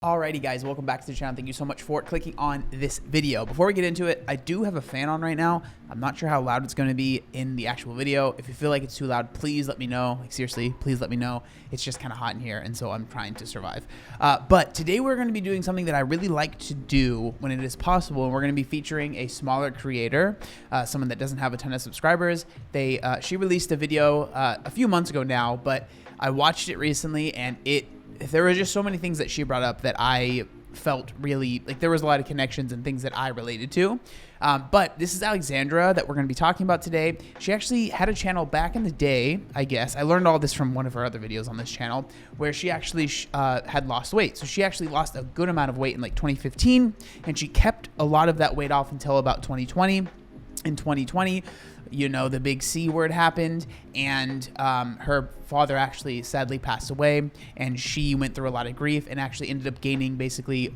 Alrighty guys, welcome back to the channel. Thank you so much for clicking on this video. Before we get into it, I do have a fan on right now. I'm not sure how loud it's going to be in the actual video. If you feel like it's too loud, please let me know. Like seriously, please let me know. It's just kind of hot in here, and so I'm trying to survive. But today we're going to be doing something that I really like to do when it is possible, and we're going to be featuring a smaller creator, someone that doesn't have a ton of subscribers. She released a video a few months ago now, but I watched it recently, and there were just so many things that she brought up that I felt really like there was a lot of connections and things that I related to. But this is Alexandra that we're going to be talking about today. She actually had a channel back in the day, I guess. I learned all this from one of her other videos on this channel where she actually had lost weight. So she actually lost a good amount of weight in like 2015, and she kept a lot of that weight off until about 2020. In 2020, you know, the big C word happened, and her father actually sadly passed away, and she went through a lot of grief and actually ended up gaining basically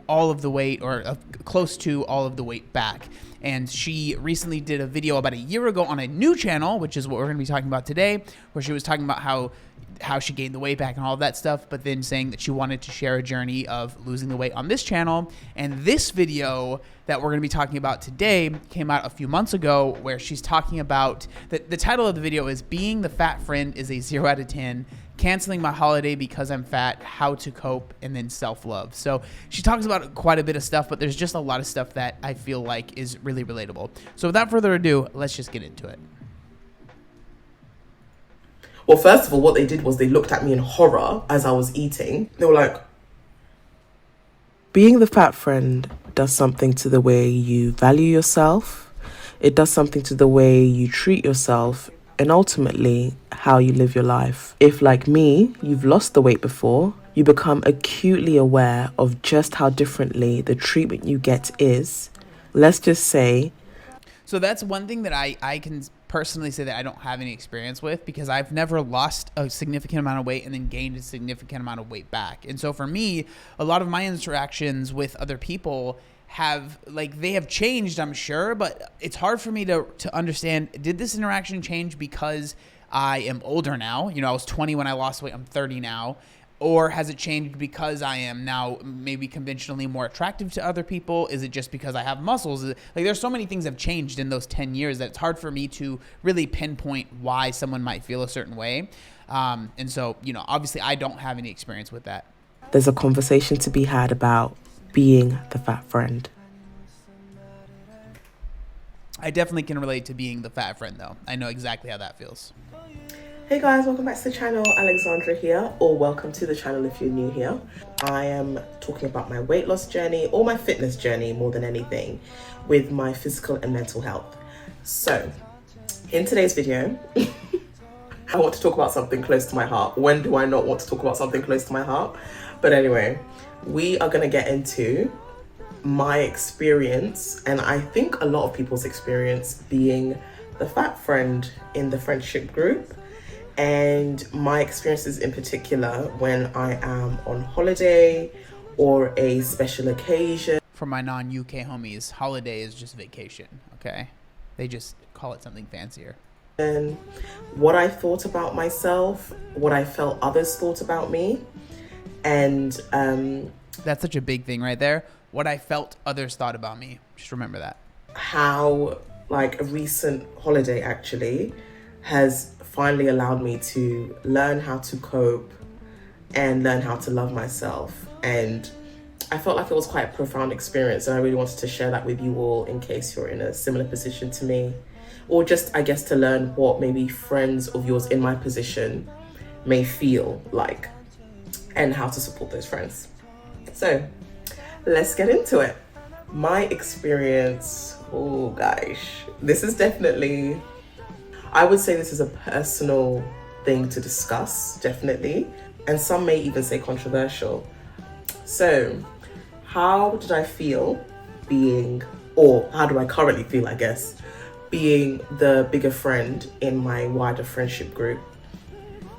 all of the weight, or close to all of the weight back. And she recently did a video about a year ago on a new channel, which is what we're going to be talking about today, where she was talking about how she gained the weight back and all of that stuff, but then saying that she wanted to share a journey of losing the weight on this channel. And this video that we're going to be talking about today came out a few months ago, where she's talking about the title of the video is "Being the Fat Friend is a 0 out of 10, Canceling My Holiday Because I'm Fat, How to Cope, and then Self-Love." So she talks about quite a bit of stuff, but there's just a lot of stuff that I feel like is really relatable. So without further ado, let's just get into it. Well, first of all, what they did was they looked at me in horror as I was eating. They were like, being the fat friend does something to the way you value yourself. It does something to the way you treat yourself, and ultimately how you live your life. If, like me, you've lost the weight before, you become acutely aware of just how differently the treatment you get is. Let's just say. So that's one thing that I can personally say that I don't have any experience with, because I've never lost a significant amount of weight and then gained a significant amount of weight back. And so for me, a lot of my interactions with other people they have changed, I'm sure, but it's hard for me to understand, did this interaction change because I am older now? You know, I was 20 when I lost weight, I'm 30 now. Or has it changed because I am now maybe conventionally more attractive to other people? Is it just because I have muscles? Like, there's so many things have changed in those 10 years that it's hard for me to really pinpoint why someone might feel a certain way. And so, you know, obviously I don't have any experience with that. There's a conversation to be had about being the fat friend. I definitely can relate to being the fat friend, though. I know exactly how that feels. hey guys, welcome back to the channel. Alexandra here, or welcome to the channel if you're new here. I am talking about my weight loss journey, or my fitness journey more than anything, with my physical and mental health. So, in today's video, I want to talk about something close to my heart. When do I not want to talk about something close to my heart? But anyway, we are going to get into my experience, and I think a lot of people's experience, being the fat friend in the friendship group, and my experiences in particular when I am on holiday or a special occasion. For my non-UK homies, holiday is just vacation, okay? They just call it something fancier. And what I thought about myself, what I felt others thought about me, and that's such a big thing right there. What I felt others thought about me. Just remember that. How, like, a recent holiday actually has finally allowed me to learn how to cope and learn how to love myself. And I felt like it was quite a profound experience, and I really wanted to share that with you all in case you're in a similar position to me, or just, I guess, to learn what maybe friends of yours in my position may feel like and how to support those friends. So let's get into it. My experience, oh gosh, this is definitely, I would say this is a personal thing to discuss, definitely. And some may even say controversial. So how did I feel being, or how do I currently feel, I guess, being the bigger friend in my wider friendship group?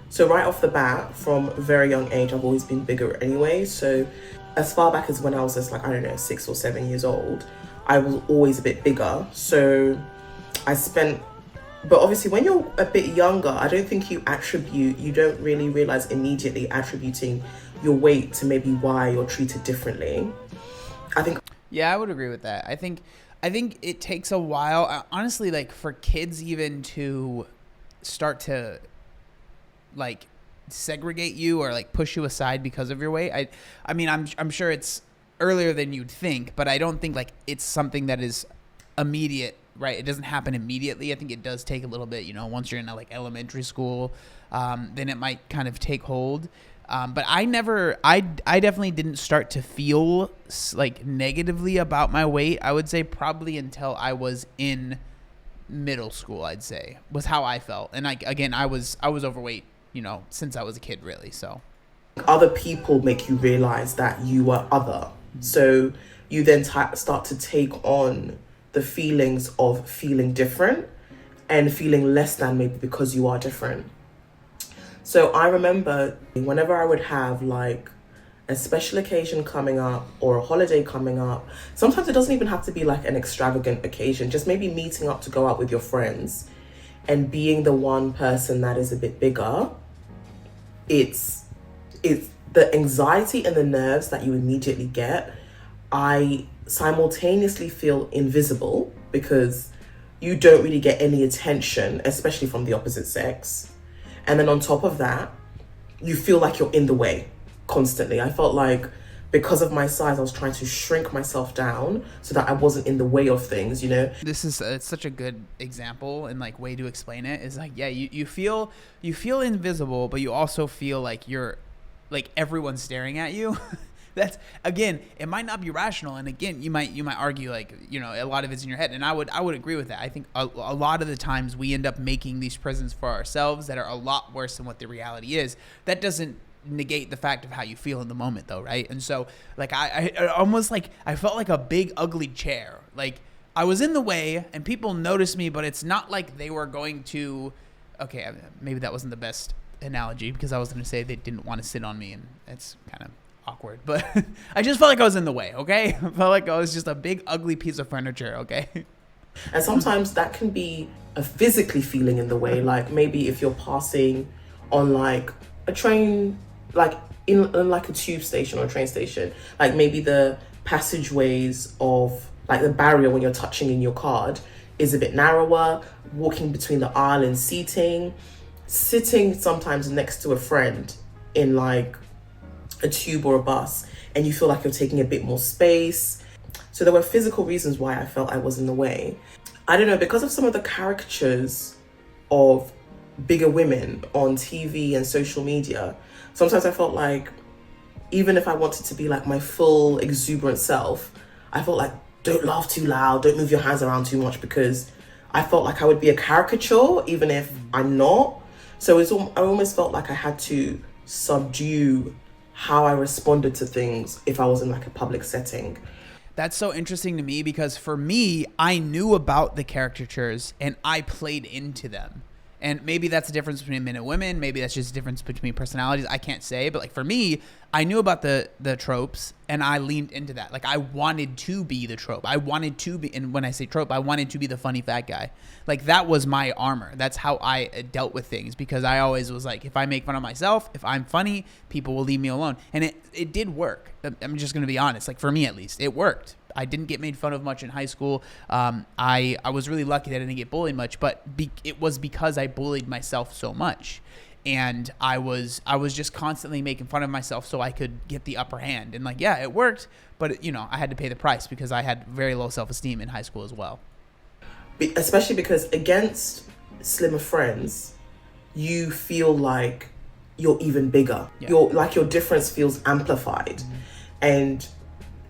So right off the bat, from a very young age, I've always been bigger anyway. So as far back as when I was just like, I don't know, 6 or 7 years old, I was always a bit bigger. So but obviously when you're a bit younger, I don't think you don't really realize immediately attributing your weight to maybe why you're treated differently. I think. Yeah, I would agree with that. I think it takes a while, honestly, like for kids even to start to like segregate you or like push you aside because of your weight. I mean, I'm sure it's earlier than you'd think, but I don't think like it's something that is immediate, right? It doesn't happen immediately. I think it does take a little bit, once you're in like elementary school, then it might kind of take hold. But I definitely didn't start to feel like negatively about my weight. I would say probably until I was in middle school, I'd say was how I felt. And again, I was overweight, since I was a kid really. So other people make you realize that you are other. So you then start to take on the feelings of feeling different and feeling less than maybe because you are different. So I remember whenever I would have like a special occasion coming up or a holiday coming up, sometimes it doesn't even have to be like an extravagant occasion, just maybe meeting up to go out with your friends and being the one person that is a bit bigger. It's the anxiety and the nerves that you immediately get. I simultaneously feel invisible because you don't really get any attention, especially from the opposite sex. And then on top of that, you feel like you're in the way constantly. I felt like because of my size, I was trying to shrink myself down so that I wasn't in the way of things, This is it's such a good example and like way to explain it is like, yeah, you feel invisible, but you also feel like you're like everyone's staring at you. That's, again, it might not be rational, and again, you might argue like a lot of it's in your head, and I would agree with that. I think a lot of the times we end up making these prisons for ourselves that are a lot worse than what the reality is. That doesn't negate the fact of how you feel in the moment, though, right? And so, like, I almost like I felt like a big ugly chair. Like I was in the way, and people noticed me, but it's not like they were going to. Okay, maybe that wasn't the best analogy because I was going to say they didn't want to sit on me, and it's kind of awkward, but I just felt like I was in the way, okay? I felt like I was just a big ugly piece of furniture, okay? And sometimes that can be a physically feeling in the way, like maybe if you're passing on like a train, like in like a tube station or a train station, like maybe the passageways of like the barrier when you're touching in your card is a bit narrower, walking between the aisle and sitting sometimes next to a friend in like a tube or a bus, and you feel like you're taking a bit more space. So there were physical reasons why I felt I was in the way. I don't know, because of some of the caricatures of bigger women on TV and social media, sometimes I felt like even if I wanted to be like my full exuberant self, I felt like don't laugh too loud, don't move your hands around too much, because I felt like I would be a caricature even if I'm not. So I almost felt like I had to subdue how I responded to things if I was in like a public setting. That's so interesting to me because for me, I knew about the caricatures and I played into them. And maybe that's the difference between men and women. Maybe that's just a difference between personalities. I can't say. But like for me, I knew about the tropes and I leaned into that. Like I wanted to be the trope. I wanted to be, and when I say trope, I wanted to be the funny fat guy. Like that was my armor. That's how I dealt with things, because I always was like, if I make fun of myself, if I'm funny, people will leave me alone. And it did work. I'm just going to be honest. Like for me, at least, it worked. I didn't get made fun of much in high school. I was really lucky that I didn't get bullied much, but it was because I bullied myself so much. And I was just constantly making fun of myself so I could get the upper hand. And like, yeah, it worked, but I had to pay the price because I had very low self-esteem in high school as well. Especially because against slimmer friends, you feel like you're even bigger. Yeah. Your difference feels amplified. Mm-hmm.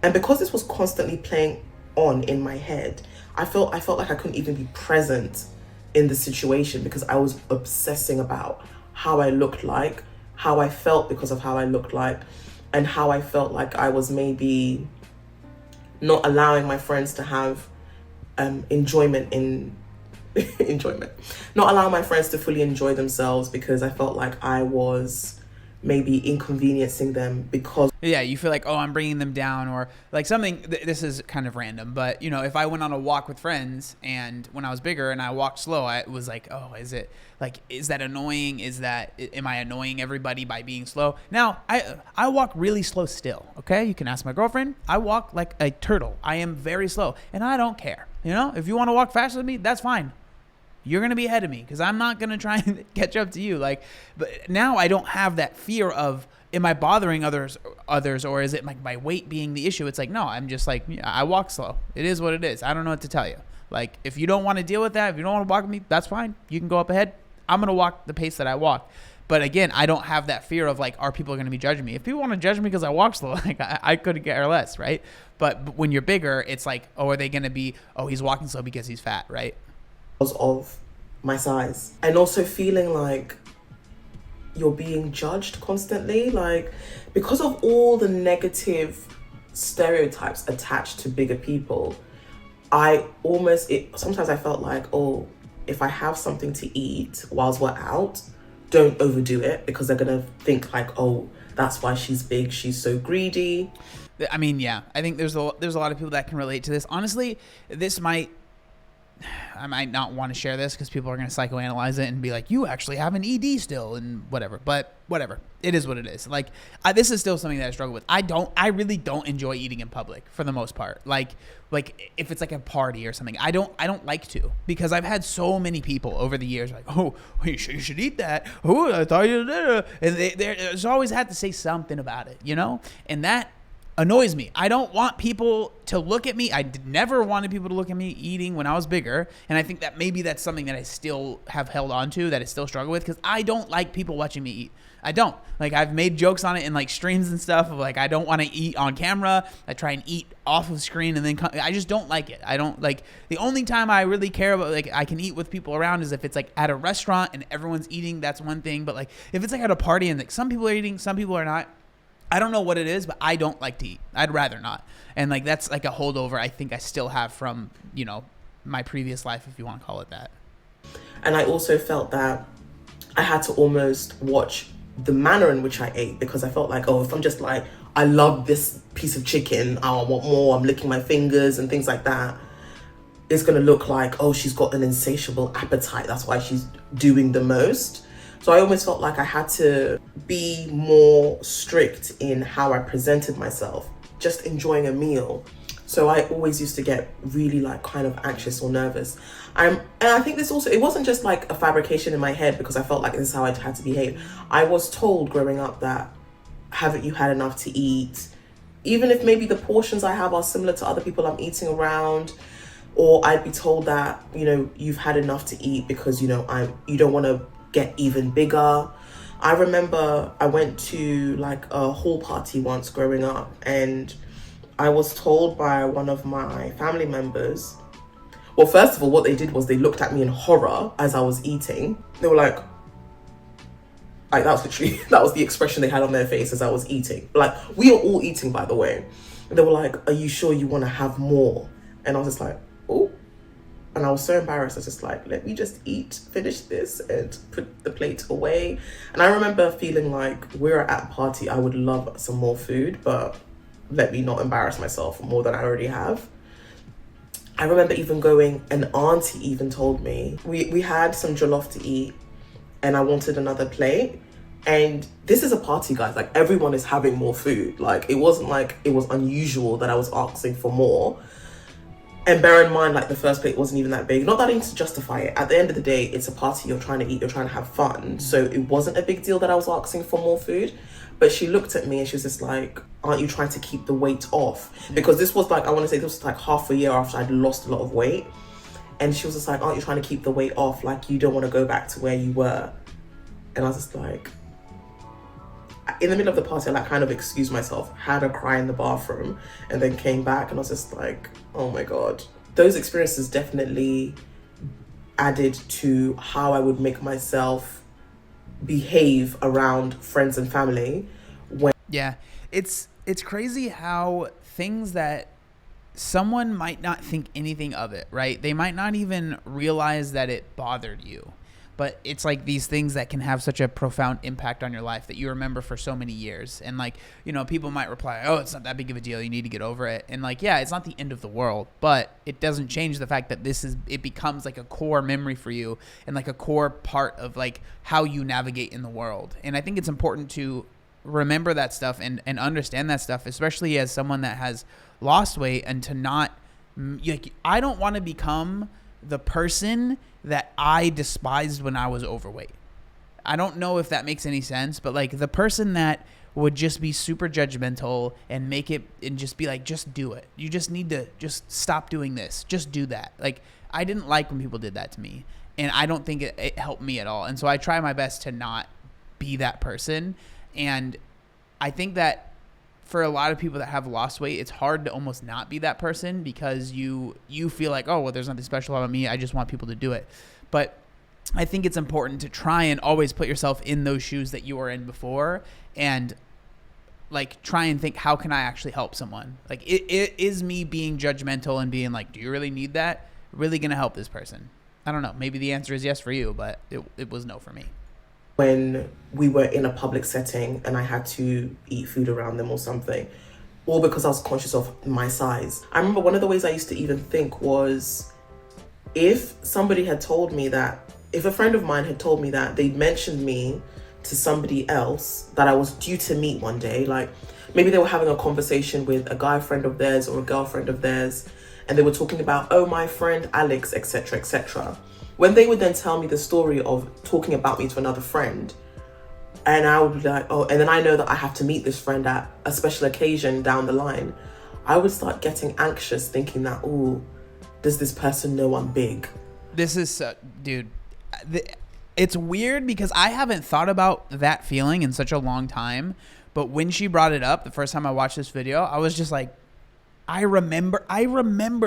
And because this was constantly playing on in my head, I felt like I couldn't even be present in the situation because I was obsessing about how I looked like, how I felt because of how I looked like, and how I felt like I was maybe not allowing my friends to have enjoyment in enjoyment. Not allowing my friends to fully enjoy themselves because I felt like I was maybe inconveniencing them because Yeah, you feel like, oh, I'm bringing them down, or like something. This is kind of random, but you know, if I went on a walk with friends and when I was bigger and I walked slow, I was like, oh, is that annoying? Am I annoying everybody by being slow? Now, I walk really slow still. Okay, you can ask my girlfriend. I walk like a turtle. I am very slow, and I don't care. You know, if you want to walk faster than me, that's fine. You're going to be ahead of me because I'm not going to try and catch up to you. Like, but now I don't have that fear of, am I bothering others, or is it like my weight being the issue? It's like, no, I'm just like, yeah, I walk slow. It is what it is. I don't know what to tell you. Like, if you don't want to deal with that, if you don't want to walk with me, that's fine. You can go up ahead. I'm going to walk the pace that I walk. But again, I don't have that fear of like, are people going to be judging me? If people want to judge me because I walk slow, like I couldn't care less, right? But when you're bigger, it's like, oh, are they going to be, oh, he's walking slow because he's fat, right? of my size, and also feeling like you're being judged constantly, like because of all the negative stereotypes attached to bigger people. Sometimes I felt like, oh, if I have something to eat whilst we're out, don't overdo it because they're gonna think like, oh, that's why she's big, she's so greedy. I mean, yeah, I think there's a lot of people that can relate to this. Honestly, I might not want to share this because people are going to psychoanalyze it and be like, you actually have an ED still and whatever. But whatever. It is what it is. Like, this is still something that I struggle with. I really don't enjoy eating in public for the most part. Like if it's like a party or something, I don't like to, because I've had so many people over the years like, oh, you should eat that. Oh, I thought you did. And there's always had to say something about it, you know? And that annoys me. I don't want people to look at me. Never wanted people to look at me eating when I was bigger. And I think that maybe that's something that I still have held on to, that I still struggle with, because I don't like people watching me eat. I don't. Like, I've made jokes on it in like streams and stuff of like, I don't want to eat on camera. I try and eat off of screen and then I just don't like it. I don't like, the only time I really care about like I can eat with people around is if it's like at a restaurant and everyone's eating, that's one thing. But like if it's like at a party and like some people are eating, some people are not, I don't know what it is, but I don't like to eat. I'd rather not. And like that's like a holdover I think I still have from, you know, my previous life, if you want to call it that. And I also felt that I had to almost watch the manner in which I ate, because I felt like, oh, if I'm just like, I love this piece of chicken, I want more, I'm licking my fingers and things like that, it's going to look like, oh, she's got an insatiable appetite, that's why she's doing the most. So I almost felt like I had to be more strict in how I presented myself, just enjoying a meal. So I always used to get really like kind of anxious or nervous. And I think this also, it wasn't just like a fabrication in my head because I felt like this is how I had to behave. I was told growing up that, haven't you had enough to eat? Even if maybe the portions I have are similar to other people I'm eating around, or I'd be told that, you know, you've had enough to eat because, you know, you don't want to get even bigger. I remember I went to like a hall party once growing up, and I was told by one of my family members, well, first of all, what they did was they looked at me in horror as I was eating. They were like that was literally, that was the expression they had on their face as I was eating. Like, we are all eating, by the way. And they were like, are you sure you want to have more? And I was just like, oh. And I was so embarrassed. I was just like, let me just finish this and put the plate away. And I remember feeling like, we're at a party, I would love some more food, but let me not embarrass myself more than I already have. I remember even going, an auntie even told me, we had some jollof to eat and I wanted another plate. And this is a party, guys, like everyone is having more food. Like, it wasn't like it was unusual that I was asking for more. And bear in mind, like, the first plate wasn't even that big. Not that I need to justify it. At the end of the day, it's a party, you're trying to eat, you're trying to have fun. So it wasn't a big deal that I was asking for more food. But she looked at me and she was just like, aren't you trying to keep the weight off? Because this was like, I want to say this was like half a year after I'd lost a lot of weight. And she was just like, aren't you trying to keep the weight off? Like, you don't want to go back to where you were. And I was just like, in the middle of the party, I like kind of excused myself, had a cry in the bathroom, and then came back and I was just like, oh my God. Those experiences definitely added to how I would make myself behave around friends and family. Yeah, it's crazy how things that someone might not think anything of it, right? They might not even realize that it bothered you. but it's like these things that can have such a profound impact on your life that you remember for so many years. And like, you know, people might reply, oh, it's not that big of a deal, you need to get over it. And like, yeah, it's not the end of the world, but it doesn't change the fact that it becomes like a core memory for you and like a core part of like how you navigate in the world. And I think it's important to remember that stuff and understand that stuff, especially as someone that has lost weight, and to not, like, I don't want to become the person that I despised when I was overweight. I don't know if that makes any sense, but like the person that would just be super judgmental and make it and just be like, just do it. You just need to just stop doing this. Just do that. Like, I didn't like when people did that to me, and I don't think it helped me at all. And so I try my best to not be that person. And I think that for a lot of people that have lost weight, it's hard to almost not be that person, because you feel like, oh, well, there's nothing special about me, I just want people to do it. But I think it's important to try and always put yourself in those shoes that you were in before, and like try and think, how can I actually help someone? Like, it is me being judgmental and being like, do you really need that? Really gonna help this person? I don't know. Maybe the answer is yes for you, but it was no for me. When we were in a public setting and I had to eat food around them or something, all because I was conscious of my size. I remember one of the ways I used to even think was, if somebody had told me that, if a friend of mine had told me that they'd mentioned me to somebody else that I was due to meet one day, like maybe they were having a conversation with a guy friend of theirs or a girlfriend of theirs, and they were talking about, oh, my friend Alex, etc., etc. When they would then tell me the story of talking about me to another friend, and I would be like, oh, and then I know that I have to meet this friend at a special occasion down the line, I would start getting anxious, thinking that, oh, does this person know I'm big? This is, dude, it's weird because I haven't thought about that feeling in such a long time. But when she brought it up, the first time I watched this video, I was just like, I remember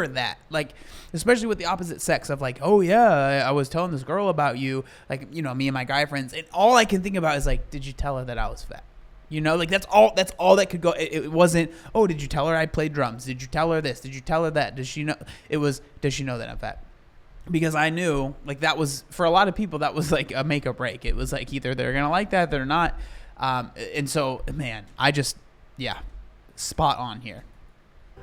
that, like, especially with the opposite sex of like, oh yeah, I was telling this girl about you, like, you know, me and my guy friends, and all I can think about is like, did you tell her that I was fat? You know, like that's all that could go. It wasn't, oh, did you tell her I played drums? Did you tell her this? Did you tell her that? Does she know? It was, does she know that I'm fat? Because I knew, like, that was, for a lot of people, that was like a make or break. It was like, either they're gonna like that, they're not. And so, man, spot on here.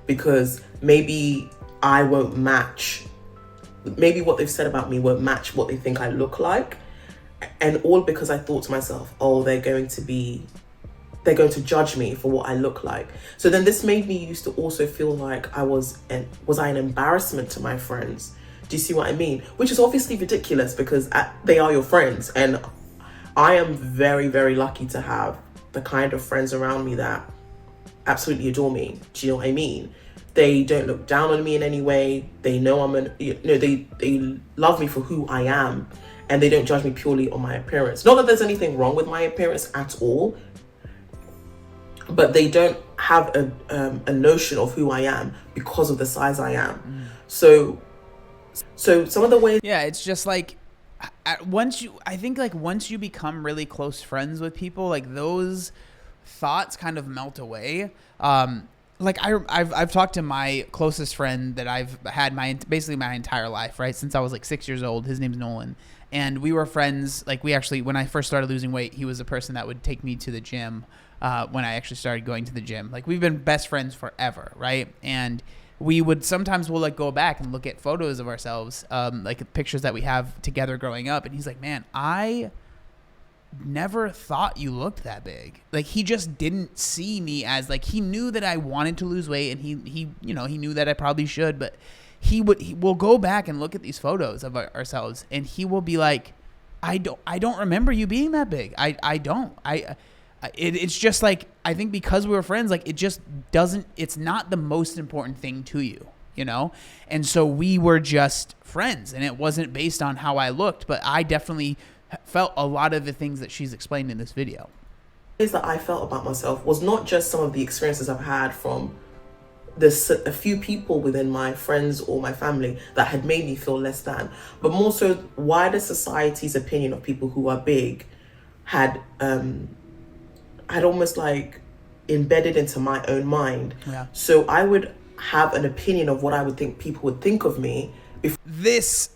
Because maybe I won't match, maybe what they've said about me won't match what they think I look like. And all because I thought to myself, oh, they're going to judge me for what I look like. So then this made me used to also feel like was I an embarrassment to my friends? Do you see what I mean? Which is obviously ridiculous, because they are your friends. And I am very, very lucky to have the kind of friends around me that absolutely adore me. Do you know what I mean? They don't look down on me in any way. They know they love me for who I am, and they don't judge me purely on my appearance. Not that there's anything wrong with my appearance at all, but they don't have a notion of who I am because of the size I am. So some of the ways, yeah, it's just like, once you become really close friends with people, like those thoughts kind of melt away. Like I've talked to my closest friend that I've had basically my entire life, right? Since I was like 6 years old. His name's Nolan. And we were friends. Like, we actually, when I first started losing weight, he was the person that would take me to the gym when I actually started going to the gym. Like, we've been best friends forever, right? And we'll like go back and look at photos of ourselves, like pictures that we have together growing up. And he's like, man, I never thought you looked that big. Like, he just didn't see me as, like, he knew that I wanted to lose weight, and he knew that I probably should, but he will go back and look at these photos of ourselves, and he will be like, I don't remember you being that big. It's just like, I think because we were friends, like, it's not the most important thing to you, you know? And so we were just friends, and it wasn't based on how I looked, but I definitely felt a lot of the things that she's explained in this video. Ways that I felt about myself was not just some of the experiences I've had from a few people within my friends or my family that had made me feel less than, but more so wider society's opinion of people who are big had almost like embedded into my own mind. Yeah. So I would have an opinion of what I would think people would think of me. This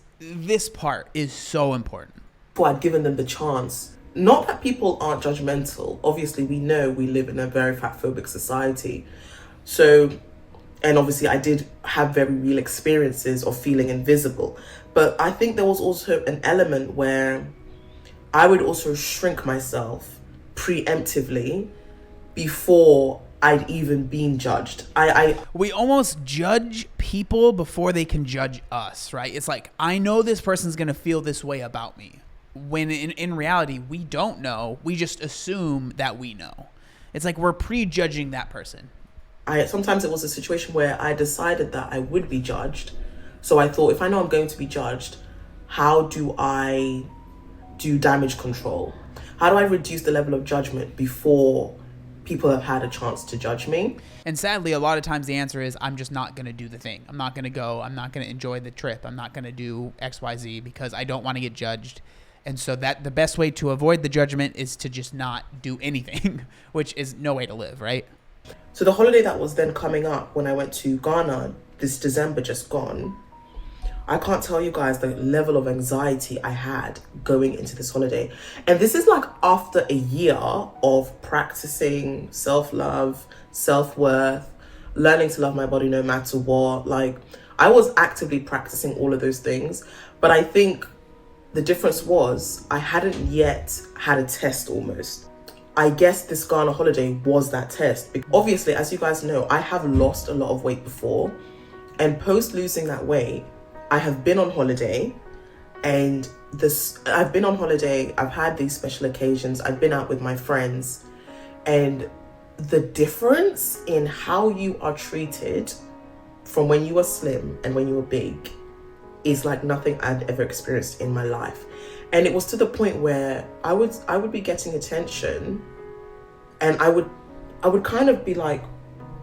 part is so important. This part is so important. before I'd given them the chance. Not that people aren't judgmental. Obviously, we know we live in a very fat-phobic society. So, and obviously I did have very real experiences of feeling invisible. But I think there was also an element where I would also shrink myself preemptively before I'd even been judged. We almost judge people before they can judge us, right? It's like, I know this person's going to feel this way about me. When in reality, we don't know. We just assume that we know. It's like we're prejudging that person. Sometimes it was a situation where I decided that I would be judged. So I thought, if I know I'm going to be judged, how do I do damage control? How do I reduce the level of judgment before people have had a chance to judge me? And sadly, a lot of times the answer is, I'm just not going to do the thing. I'm not going to go. I'm not going to enjoy the trip. I'm not going to do X, Y, Z because I don't want to get judged. And so that the best way to avoid the judgment is to just not do anything, which is no way to live, right? So the holiday that was then coming up when I went to Ghana, this December just gone, I can't tell you guys the level of anxiety I had going into this holiday. And this is like after a year of practicing self-love, self-worth, learning to love my body no matter what. Like, I was actively practicing all of those things. But I think the difference was I hadn't yet had a test almost. I guess this Ghana holiday was that test. Obviously, as you guys know, I have lost a lot of weight before. And post losing that weight, I have been on holiday. And I've been on holiday, I've had these special occasions, I've been out with my friends. And the difference in how you are treated from when you were slim and when you were big is like nothing I'd ever experienced in my life. And it was to the point where I would be getting attention, and I would kind of be like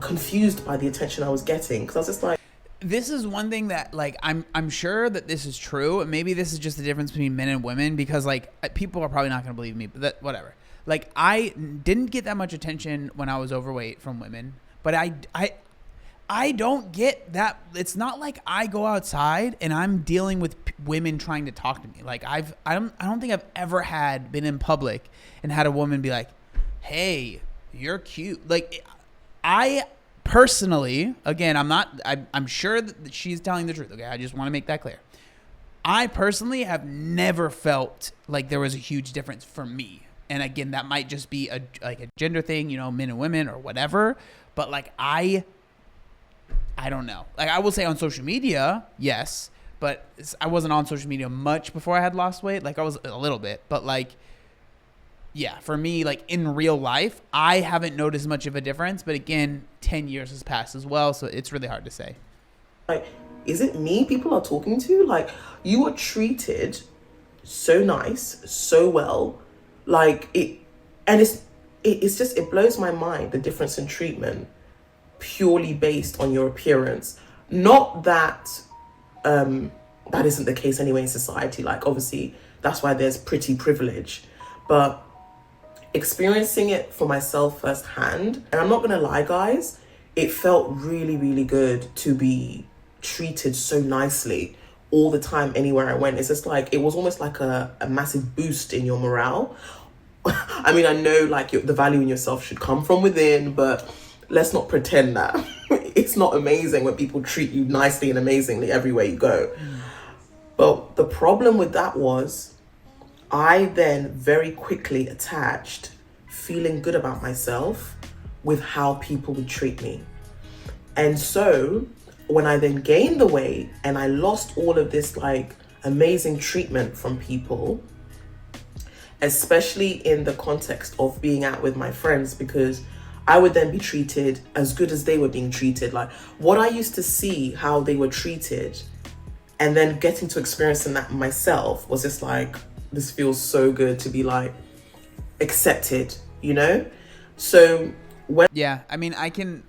confused by the attention I was getting, because I was just like, this is one thing that, like, I'm sure that this is true, and maybe this is just the difference between men and women, because like people are probably not going to believe me, but that, whatever. Like, I didn't get that much attention when I was overweight from women, but I don't get that. It's not like I go outside and I'm dealing with women trying to talk to me. Like, I don't think I've ever been in public and had a woman be like, "Hey, you're cute." Like, I personally, again, I'm sure that she's telling the truth. Okay, I just want to make that clear. I personally have never felt like there was a huge difference for me. And again, that might just be a gender thing, you know, men and women or whatever. But like, I don't know. Like, I will say on social media, yes, but I wasn't on social media much before I had lost weight. Like, I was a little bit, but like, yeah, for me, like in real life, I haven't noticed much of a difference. But again, 10 years has passed as well, so it's really hard to say. Like, is it me people are talking to? Like, you were treated so nice, so well. Like, it blows my mind, the difference in treatment purely based on your appearance. Not that that isn't the case anyway in society. Like, obviously, that's why there's pretty privilege. But experiencing it for myself firsthand, and I'm not gonna lie, guys, it felt really, really good to be treated so nicely all the time anywhere I went. It's just like, it was almost like a massive boost in your morale. I mean, I know like the value in yourself should come from within, but let's not pretend that it's not amazing when people treat you nicely and amazingly everywhere you go. But the problem with that was, I then very quickly attached feeling good about myself with how people would treat me. And so when I then gained the weight and I lost all of this like amazing treatment from people, especially in the context of being out with my friends, because I would then be treated as good as they were being treated. Like, what I used to see how they were treated and then getting to experiencing that myself was just like, this feels so good to be like accepted, you know? So when... Yeah, I mean, I can't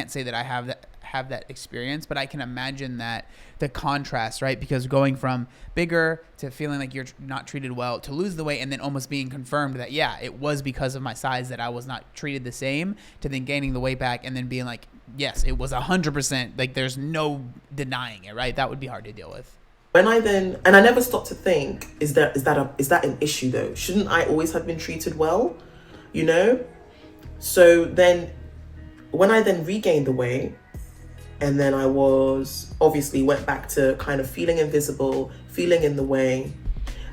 say that I have that experience, but I can imagine that the contrast, right? Because going from bigger to feeling like you're not treated well, to lose the weight and then almost being confirmed that, yeah, it was because of my size that I was not treated the same, to then gaining the weight back and then being like, yes, it was 100%, like there's no denying it, right? That would be hard to deal with. When I then, and I never stopped to think, is that an issue though? Shouldn't I always have been treated well? You know? So then, when I then regained the weight, and then I was, obviously went back to kind of feeling invisible, feeling in the way,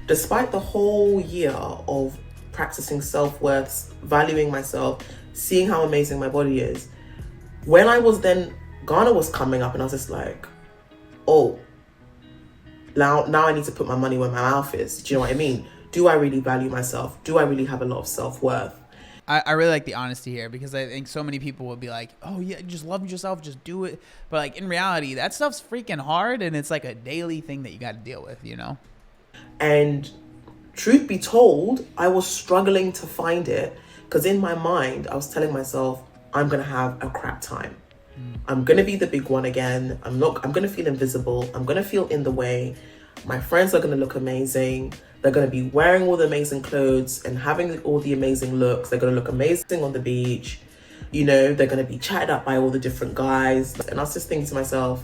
despite the whole year of practicing self-worth, valuing myself, seeing how amazing my body is, when I was then, Ghana was coming up and I was just like, oh, now I need to put my money where my mouth is. Do you know what I mean? Do I really value myself? Do I really have a lot of self-worth? I really like the honesty here, because I think so many people would be like, oh yeah, just love yourself, just do it. But like in reality, that stuff's freaking hard, and it's like a daily thing that you got to deal with, you know? And truth be told, I was struggling to find it, because in my mind, I was telling myself, I'm going to have a crap time. I'm going to be the big one again. I'm going to feel invisible. I'm going to feel in the way. My friends are going to look amazing. They're going to be wearing all the amazing clothes and having all the amazing looks. They're going to look amazing on the beach. You know, they're going to be chatted up by all the different guys. And I was just thinking to myself,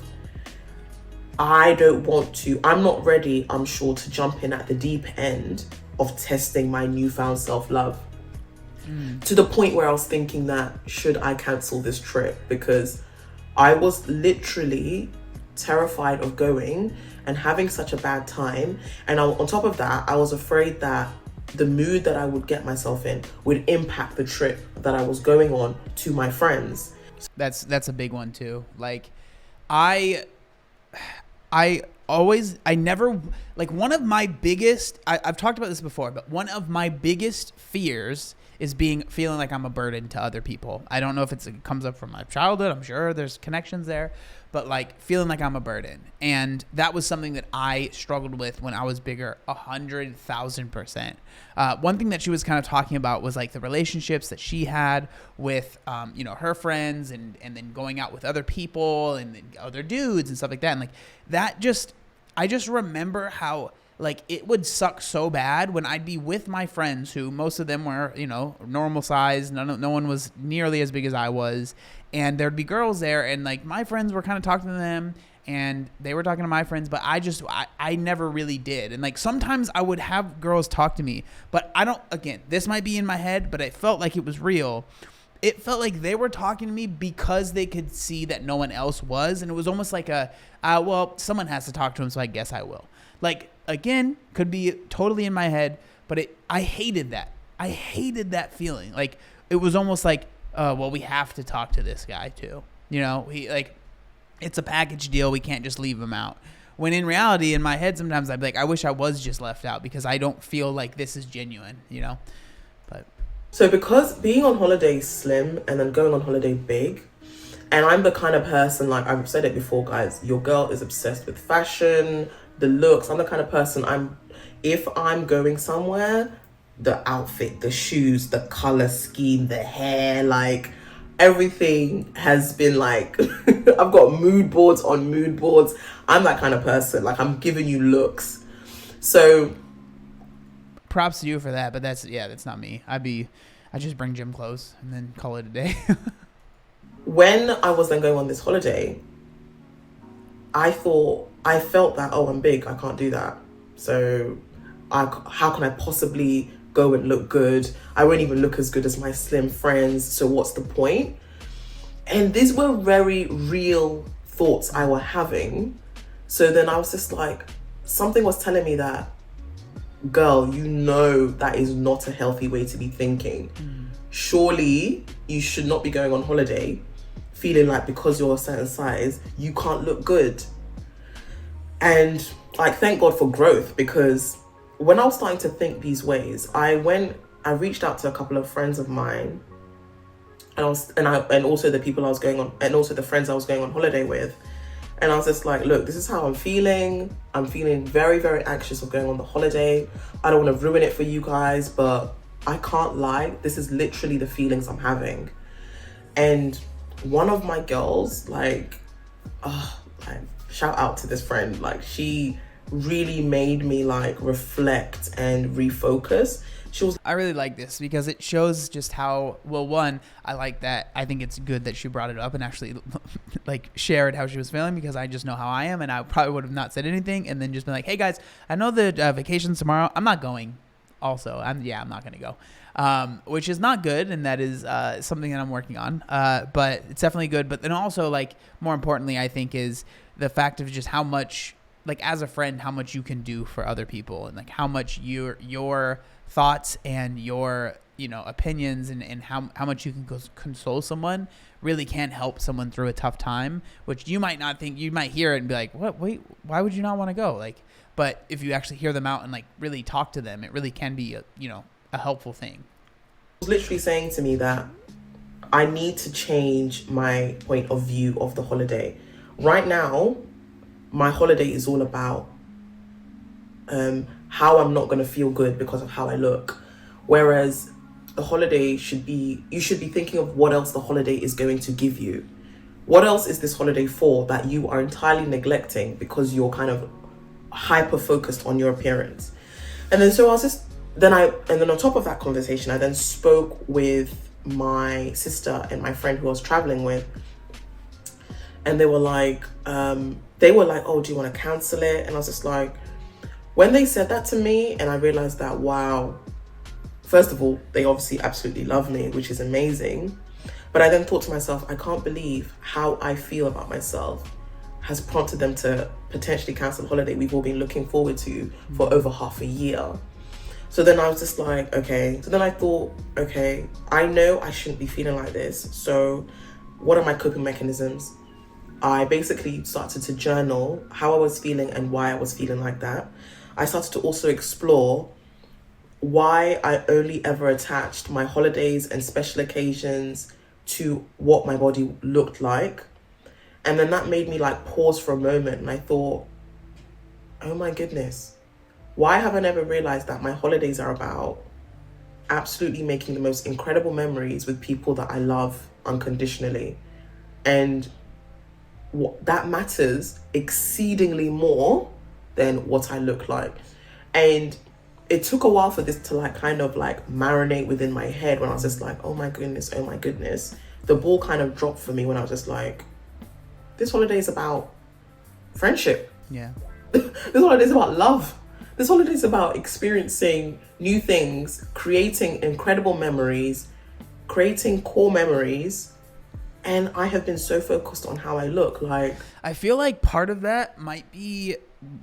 I'm not ready, I'm sure, to jump in at the deep end of testing my newfound self-love. To the point where I was thinking that, should I cancel this trip? Because I was literally terrified of going and having such a bad time. And on top of that, I was afraid that the mood that I would get myself in would impact the trip that I was going on to my friends. That's a big one too. Like I've talked about this before, but one of my biggest fears is feeling like I'm a burden to other people. I don't know if it comes up from my childhood. I'm sure there's connections there, but like feeling like I'm a burden. And that was something that I struggled with when I was bigger, 100,000%. One thing that she was kind of talking about was like the relationships that she had with, her friends and then going out with other people and other dudes and stuff like that. And like that I just remember how like it would suck so bad when I'd be with my friends, who most of them were, normal size. No one was nearly as big as I was. And there'd be girls there, and like my friends were kind of talking to them and they were talking to my friends, but I never really did. And like sometimes I would have girls talk to me, but this might be in my head, but it felt like it was real. It felt like they were talking to me because they could see that no one else was. And it was almost like someone has to talk to him, so I guess I will. Like, again, could be totally in my head, but I hated that. I hated that feeling. Like, it was almost like, we have to talk to this guy too. It's a package deal. We can't just leave him out. When in reality, in my head, sometimes I'd be like, I wish I was just left out, because I don't feel like this is genuine, But so because being on holiday slim and then going on holiday big, and I'm the kind of person, like I've said it before, guys, your girl is obsessed with fashion, the looks. I'm the kind of person, if I'm going somewhere, the outfit, the shoes, the color scheme, the hair, like everything has been like, I've got mood boards on mood boards. I'm that kind of person. Like, I'm giving you looks. So props to you for that, but that's not me. I just bring gym clothes and then call it a day. When I was then going on this holiday, I felt that, I'm big, I can't do that. So how can I possibly go and look good? I won't even look as good as my slim friends, so what's the point? And these were very real thoughts I were having. So then I was just like, something was telling me that, girl, that is not a healthy way to be thinking. Surely you should not be going on holiday feeling like because you're a certain size, you can't look good. And like, thank God for growth, because when I was starting to think these ways, I reached out to a couple of friends of mine, and also the people I was going on, and also the friends I was going on holiday with. And I was just like, look, this is how I'm feeling. I'm feeling very, very anxious of going on the holiday. I don't want to ruin it for you guys, but I can't lie. This is literally the feelings I'm having. And one of my girls, shout out to this friend. Like, she really made me like reflect and refocus. She was I really like this because it shows just how well. One, I like that. I think it's good that she brought it up and actually like shared how she was feeling, because I just know how I am, and I probably would have not said anything and then just been like, "Hey guys, I know the vacation's tomorrow. I'm not going. Also, I'm not gonna go," which is not good, and that is something that I'm working on. But it's definitely good. But then also, like, more importantly, I think is the fact of just how much, like, as a friend, how much you can do for other people, and like how much your thoughts and your opinions and how much you can console someone really can help someone through a tough time, which you might not think. You might hear it and be like, what, wait, why would you not want to go? Like, but if you actually hear them out and like really talk to them, it really can be a helpful thing. was literally saying to me that I need to change my point of view of the holiday. Right now, my holiday is all about how I'm not going to feel good because of how I look. Whereas the holiday you should be thinking of what else the holiday is going to give you. What else is this holiday for that you are entirely neglecting because you're kind of hyper focused on your appearance? And then so I was just, then on top of that conversation, I then spoke with my sister and my friend who I was traveling with. And they were like, oh, do you want to cancel it? And I was just like, when they said that to me, and I realized that, wow, first of all, they obviously absolutely love me, which is amazing. But I then thought to myself, I can't believe how I feel about myself has prompted them to potentially cancel the holiday we've all been looking forward to for over half a year. So then I was just like, okay. So then I thought, okay, I know I shouldn't be feeling like this. So what are my coping mechanisms? I basically started to journal how I was feeling and why I was feeling like that. I started to also explore why I only ever attached my holidays and special occasions to what my body looked like. And then that made me like pause for a moment, and I thought, oh my goodness, why have I never realized that my holidays are about absolutely making the most incredible memories with people that I love unconditionally? And that matters exceedingly more than what I look like. And it took a while for this to like kind of like marinate within my head, when I was just like, oh my goodness. The ball kind of dropped for me when I was just like, this holiday is about friendship. Yeah. This holiday is about love. This holiday is about experiencing new things, creating incredible memories, creating core memories. And I have been so focused on how I look. Like, I feel like part of that might be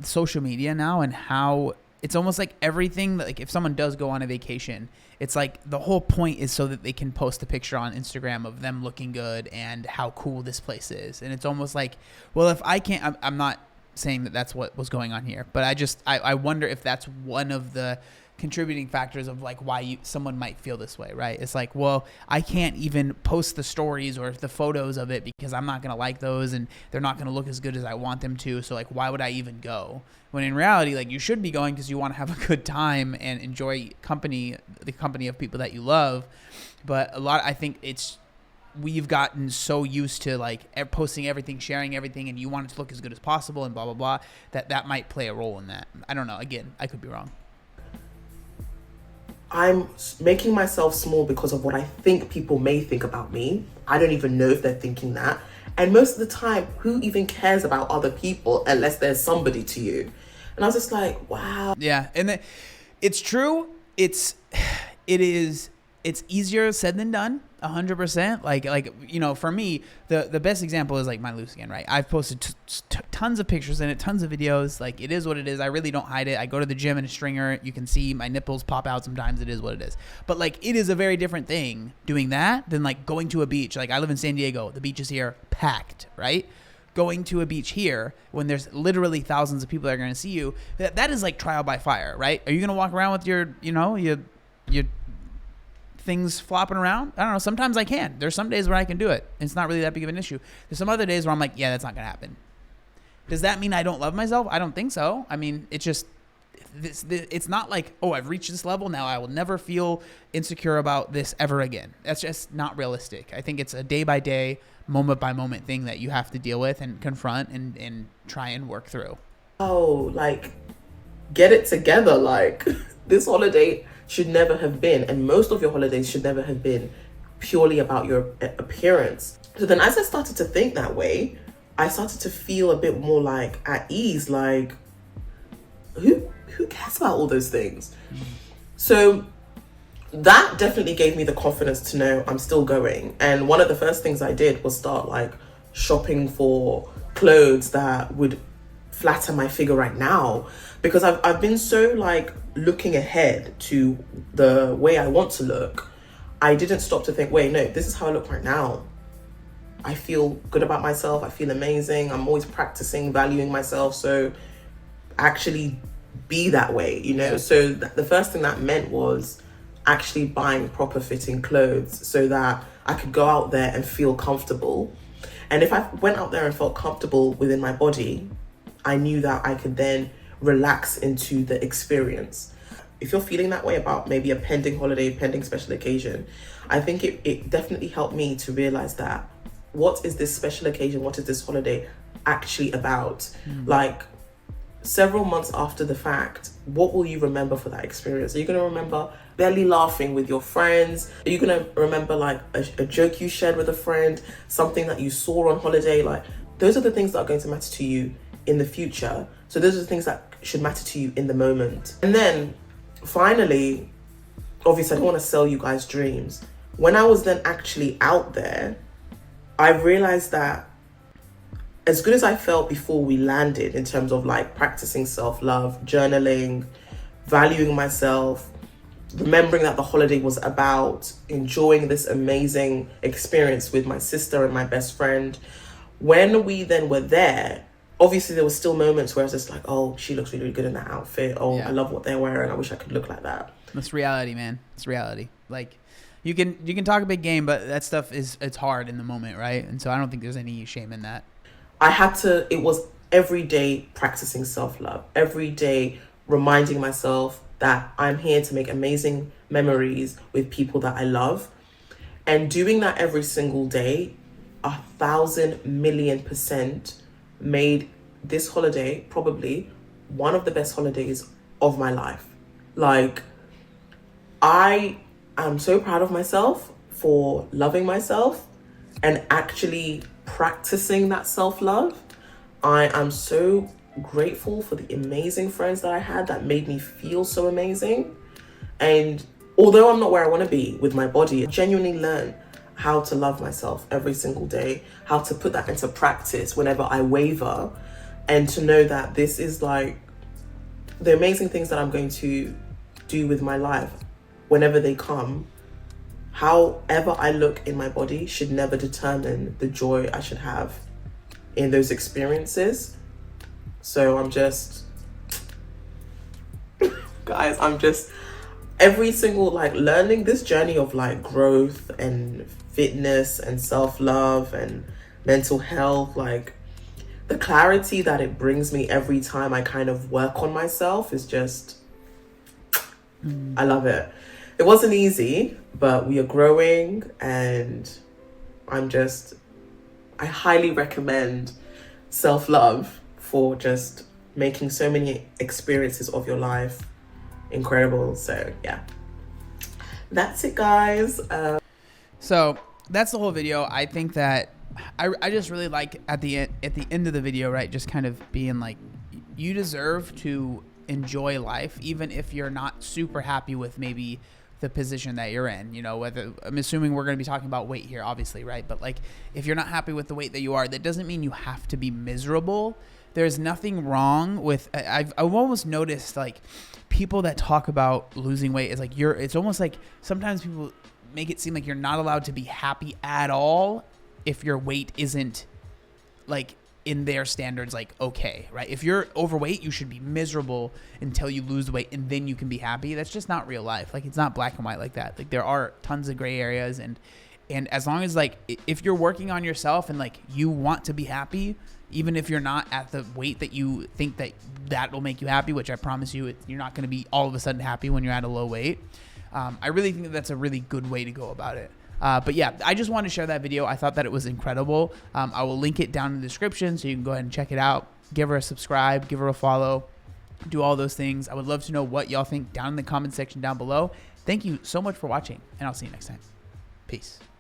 social media now, and how it's almost like everything that, like, if someone does go on a vacation, it's like the whole point is so that they can post a picture on Instagram of them looking good and how cool this place is. And it's almost like, well, if I can't, I'm not saying that that's what was going on here, but I wonder if that's one of the contributing factors of like why someone might feel this way, right? It's like, well, I can't even post the stories or the photos of it because I'm not going to like those, and they're not going to look as good as I want them to. So like, why would I even go? When in reality, like, you should be going because you want to have a good time and enjoy the company of people that you love. But I think we've gotten so used to like posting everything, sharing everything, and you want it to look as good as possible and blah, blah, blah, that might play a role in that. I don't know. Again, I could be wrong. I'm making myself small because of what I think people may think about me. I don't even know if they're thinking that. And most of the time, who even cares about other people unless there's somebody to you? And I was just like, wow. Yeah. And it's true. It's easier said than done. 100%. Like, for me, the best example is like my loose skin, right? I've posted tons of pictures in it, tons of videos. Like, it is what it is. I really don't hide it. I go to the gym in a stringer. You can see my nipples pop out sometimes. It is what it is. But like, it is a very different thing doing that than like going to a beach. Like, I live in San Diego. The beach is here packed, right? Going to a beach here when there's literally thousands of people that are going to see you, that is like trial by fire, right? Are you going to walk around with your things flopping around? I don't know. Sometimes I can. There's some days where I can do it. It's not really that big of an issue. There's some other days where I'm like, yeah, that's not going to happen. Does that mean I don't love myself? I don't think so. I mean, it's just, it's not like, oh, I've reached this level now, I will never feel insecure about this ever again. That's just not realistic. I think it's a day by day, moment by moment thing that you have to deal with and confront and try and work through. Oh, like, get it together. Like, this holiday should never have been, and most of your holidays should never have been purely about your appearance. So then as I started to think that way, I started to feel a bit more like at ease, like who cares about all those things? So that definitely gave me the confidence to know I'm still going. And one of the first things I did was start like shopping for clothes that would flatter my figure right now, because I've been so like looking ahead to the way I want to look. I didn't stop to think, wait, no, this is how I look right now. I feel good about myself. I feel amazing. I'm always practicing valuing myself. So actually be that way, you know? So the first thing that meant was actually buying proper fitting clothes so that I could go out there and feel comfortable. And if I went out there and felt comfortable within my body, I knew that I could then relax into the experience. If you're feeling that way about maybe a pending holiday, pending special occasion, I think it definitely helped me to realize that what is this special occasion, what is this holiday actually about? Like several months after the fact, what will you remember for that experience? Are you going to remember barely laughing with your friends? Are you going to remember like a joke you shared with a friend, something that you saw on holiday? Like those are the things that are going to matter to you in the future. So those are the things that should matter to you in the moment. And then finally, obviously I don't want to sell you guys dreams. When I was then actually out there, I realized that as good as I felt before we landed in terms of like practicing self-love, journaling, valuing myself, remembering that the holiday was about enjoying this amazing experience with my sister and my best friend, when we then were there, obviously there were still moments where I was just like, oh, she looks really, really good in that outfit. Oh, I love what they're wearing. I wish I could look like that. That's reality, man. It's reality. Like you can talk a big game, but that stuff it's hard in the moment, right? And so I don't think there's any shame in that. It was every day practicing self-love, every day reminding myself that I'm here to make amazing memories with people that I love. And doing that every single day, 1,000,000,000% made this holiday probably one of the best holidays of my life. Like, I am so proud of myself for loving myself and actually practicing that self-love. I am so grateful for the amazing friends that I had that made me feel so amazing. And although I'm not where I want to be with my body, I genuinely learned how to love myself every single day, how to put that into practice whenever I waver, and to know that this is like the amazing things that I'm going to do with my life whenever they come. However I look in my body should never determine the joy I should have in those experiences. So I'm just, guys, every single like learning this journey of like growth and fitness and self-love and mental health, like the clarity that it brings me every time I kind of work on myself is just, I love it. It wasn't easy, but we are growing, and I highly recommend self-love for just making so many experiences of your life incredible. So yeah, that's it, guys. So that's the whole video. I think that I just really like at the end of the video, right, just kind of being like, you deserve to enjoy life even if you're not super happy with maybe the position that you're in, you know, whether, I'm assuming we're going to be talking about weight here, obviously, right? But like, if you're not happy with the weight that you are, that doesn't mean you have to be miserable. There's nothing wrong with, I've almost noticed like people that talk about losing weight is like, it's almost like sometimes people make it seem like you're not allowed to be happy at all if your weight isn't like in their standards, like, okay, right? If you're overweight, you should be miserable until you lose the weight and then you can be happy. That's just not real life. Like, it's not black and white like that. Like, there are tons of gray areas, and as long as like, if you're working on yourself and like you want to be happy, even if you're not at the weight that you think that will make you happy, which I promise you, you're not going to be all of a sudden happy when you're at a low weight. I really think that's a really good way to go about it. But yeah, I just wanted to share that video. I thought that it was incredible. I will link it down in the description so you can go ahead and check it out. Give her a subscribe, give her a follow. do all those things. I would love to know what y'all think down in the comment section down below. Thank you so much for watching, and I'll see you next time. Peace.